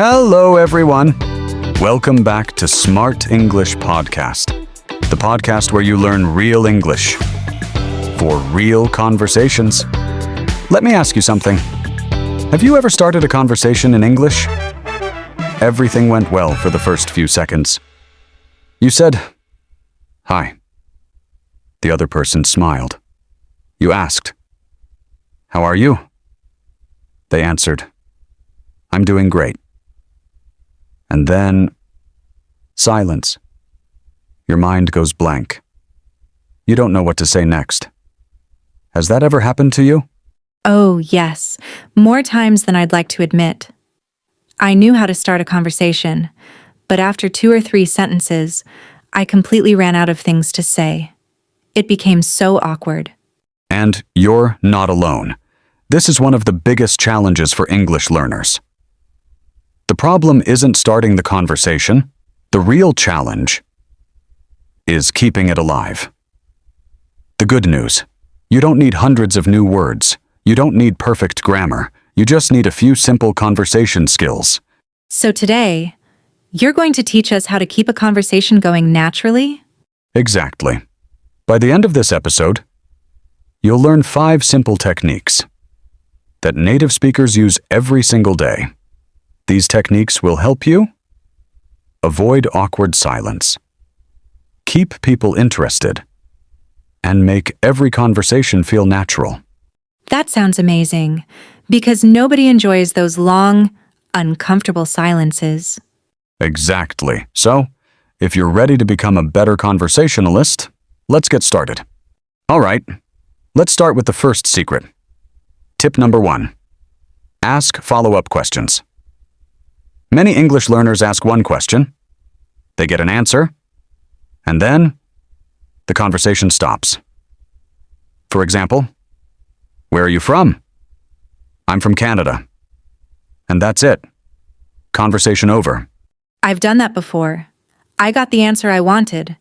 Hello, everyone. Welcome back to Smart English Podcast, the podcast where you learn real English for real conversations. Let me ask you something. Have you ever started a conversation in English? Everything went well for the first few seconds. You said, "Hi." The other person smiled. You asked, "How are you?" They answered, "I'm doing great." And then, silence. Your mind goes blank. You don't know what to say next. Has that ever happened to you? Oh, yes. More times than I'd like to admit. I knew how to start a conversation, but after 2 or 3 sentences, I completely ran out of things to say. It became so awkward. And you're not alone. This is one of the biggest challenges for English learners. The problem isn't starting the conversation. The real challenge is keeping it alive. The good news: you don't need hundreds of new words. You don't need perfect grammar. You just need a few simple conversation skills. So today, you're going to teach us how to keep a conversation going naturally? Exactly. By the end of this episode, you'll learn 5 simple techniques that native speakers use every single day. These techniques will help you avoid awkward silence, keep people interested, and make every conversation feel natural. That sounds amazing, because nobody enjoys those long, uncomfortable silences. Exactly. So, if you're ready to become a better conversationalist, let's get started. All right, let's start with the first secret. Tip number 1. Ask follow-up questions. Many English learners ask one question, they get an answer, and then the conversation stops. For example, "Where are you from?" "I'm from Canada." And that's it. Conversation over. I've done that before. I got the answer I wanted,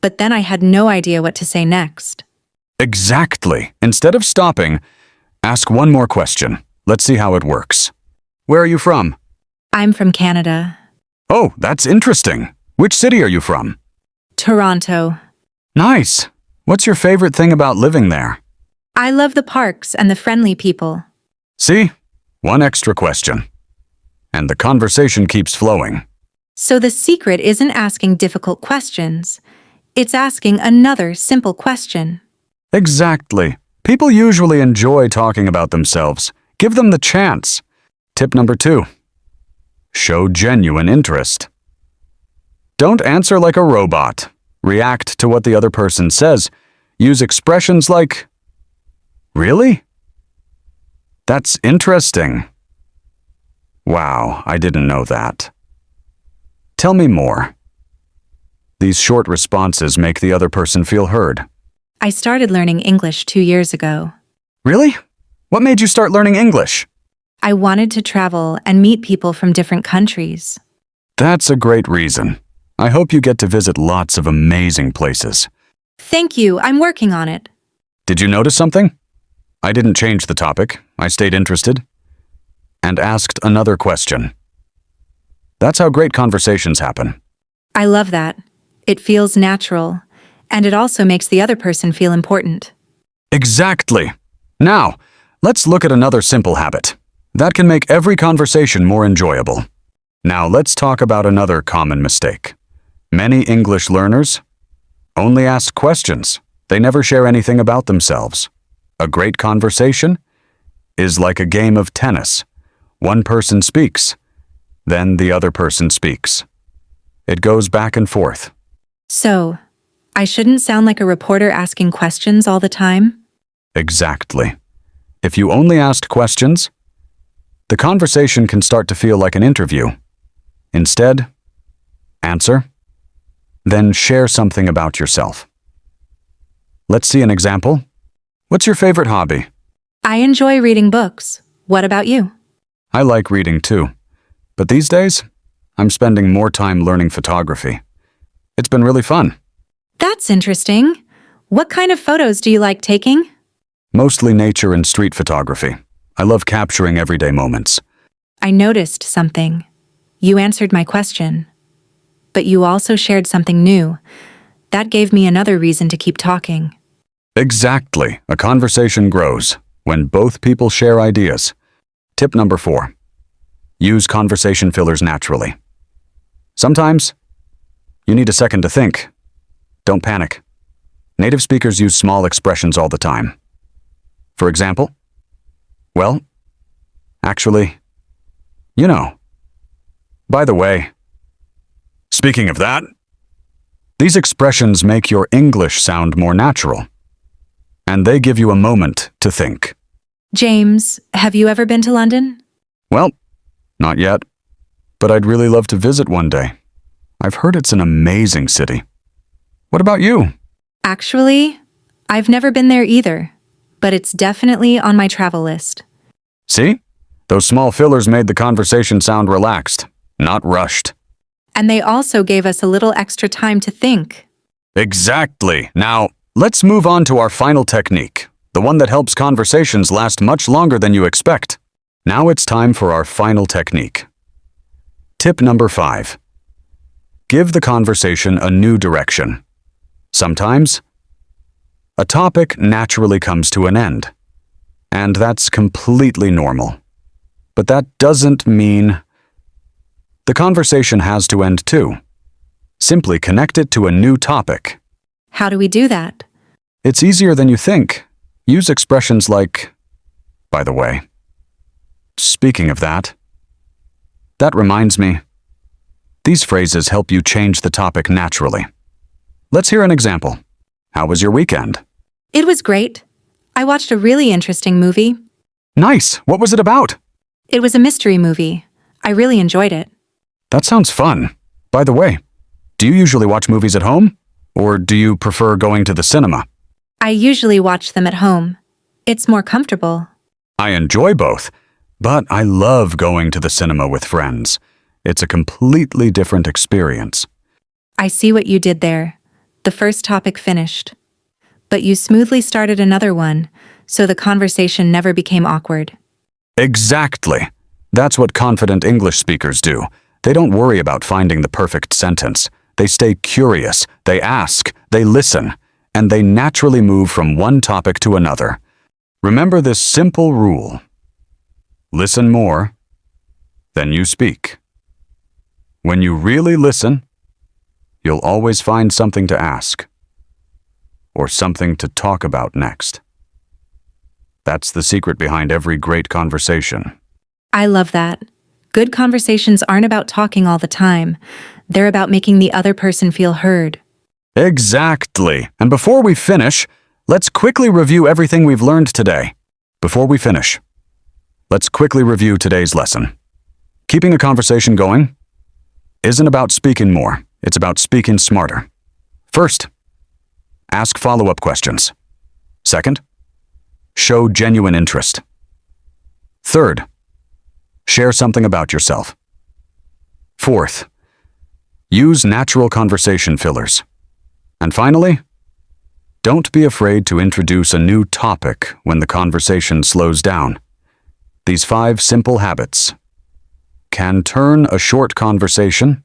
but then I had no idea what to say next. Exactly. Instead of stopping, ask one more question. Let's see how it works. "Where are you from?" I'm from Canada. "Oh, that's interesting. Which city are you from?" Toronto. "Nice. What's your favorite thing about living there?" I love the parks and the friendly people. See? One extra question. And the conversation keeps flowing. So the secret isn't asking difficult questions. It's asking another simple question. Exactly. People usually enjoy talking about themselves. Give them the chance. Tip number 2. Show genuine interest. Don't answer like a robot. React to what the other person says. Use expressions like, "Really? That's interesting. Wow, I didn't know that. Tell me more." These short responses make the other person feel heard. I started learning English 2 years ago. Really? What made you start learning English? I wanted to travel and meet people from different countries. That's a great reason. I hope you get to visit lots of amazing places. Thank you, I'm working on it. Did you notice something? I didn't change the topic. I stayed interested and asked another question. That's how great conversations happen. I love that. It feels natural, and it also makes the other person feel important. Exactly. Now, let's look at another simple habit that can make every conversation more enjoyable. Now, let's talk about another common mistake. Many English learners only ask questions. They never share anything about themselves. A great conversation is like a game of tennis. One person speaks, then the other person speaks. It goes back and forth. So, I shouldn't sound like a reporter asking questions all the time? Exactly. If you only ask questions, the conversation can start to feel like an interview. Instead, answer, then share something about yourself. Let's see an example. What's your favorite hobby? I enjoy reading books. What about you? I like reading too, but these days, I'm spending more time learning photography. It's been really fun. That's interesting. What kind of photos do you like taking? Mostly nature and street photography. I love capturing everyday moments. I noticed something. You answered my question. But you also shared something new. That gave me another reason to keep talking. Exactly. A conversation grows when both people share ideas. Tip number 4. Use conversation fillers naturally. Sometimes you need a second to think. Don't panic. Native speakers use small expressions all the time. For example, well, actually, you know. By the way, speaking of that, these expressions make your English sound more natural, and they give you a moment to think. James, have you ever been to London? Well, not yet, but I'd really love to visit one day. I've heard it's an amazing city. What about you? Actually, I've never been there either, but it's definitely on my travel list. See? Those small fillers made the conversation sound relaxed, not rushed. And they also gave us a little extra time to think. Exactly. Now, let's move on to our final technique, the one that helps conversations last much longer than you expect. Now it's time for our final technique. Tip number 5. Give the conversation a new direction. Sometimes, a topic naturally comes to an end, and that's completely normal. But that doesn't mean the conversation has to end too. Simply connect it to a new topic. How do we do that? It's easier than you think. Use expressions like, by the way. Speaking of that reminds me. These phrases help you change the topic naturally. Let's hear an example. How was your weekend? It was great. I watched a really interesting movie. Nice. What was it about? It was a mystery movie. I really enjoyed it. That sounds fun. By the way, do you usually watch movies at home? Or do you prefer going to the cinema? I usually watch them at home. It's more comfortable. I enjoy both, but I love going to the cinema with friends. It's a completely different experience. I see what you did there. The first topic finished. But you smoothly started another one, so the conversation never became awkward. Exactly. That's what confident English speakers do. They don't worry about finding the perfect sentence. They stay curious, they ask, they listen, and they naturally move from one topic to another. Remember this simple rule. Listen more than you speak. When you really listen, you'll always find something to ask or something to talk about next. That's the secret behind every great conversation. I love that. Good conversations aren't about talking all the time. They're about making the other person feel heard. Exactly. And before we finish, let's quickly review everything we've learned today. Before we finish, let's quickly review today's lesson. Keeping a conversation going isn't about speaking more. It's about speaking smarter. First, ask follow-up questions. Second, show genuine interest. Third, share something about yourself. Fourth, use natural conversation fillers. And finally, don't be afraid to introduce a new topic when the conversation slows down. These 5 simple habits can turn a short conversation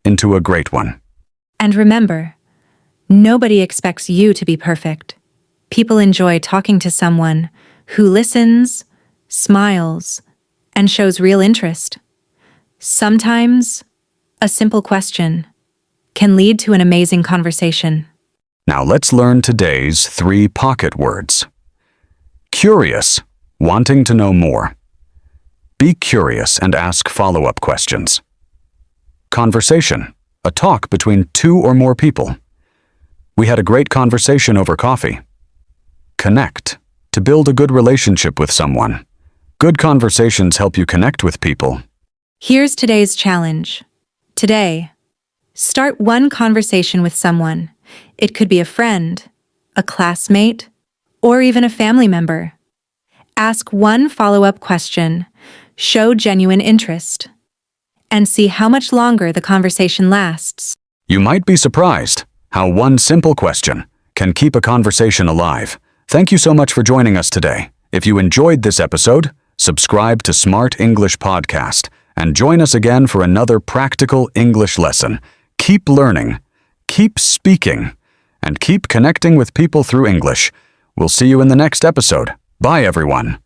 into a great one. And remember, nobody expects you to be perfect. People enjoy talking to someone who listens, smiles, and shows real interest. Sometimes, a simple question can lead to an amazing conversation. Now let's learn today's 3 pocket words. Curious, wanting to know more. Be curious and ask follow-up questions. Conversation, a talk between 2 or more people. We had a great conversation over coffee. Connect, to build a good relationship with someone. Good conversations help you connect with people. Here's today's challenge. Today, start one conversation with someone. It could be a friend, a classmate, or even a family member. Ask one follow-up question, show genuine interest, and see how much longer the conversation lasts. You might be surprised how one simple question can keep a conversation alive. Thank you so much for joining us today. If you enjoyed this episode, subscribe to Smart English Podcast and join us again for another practical English lesson. Keep learning, keep speaking, and keep connecting with people through English. We'll see you in the next episode. Bye, everyone.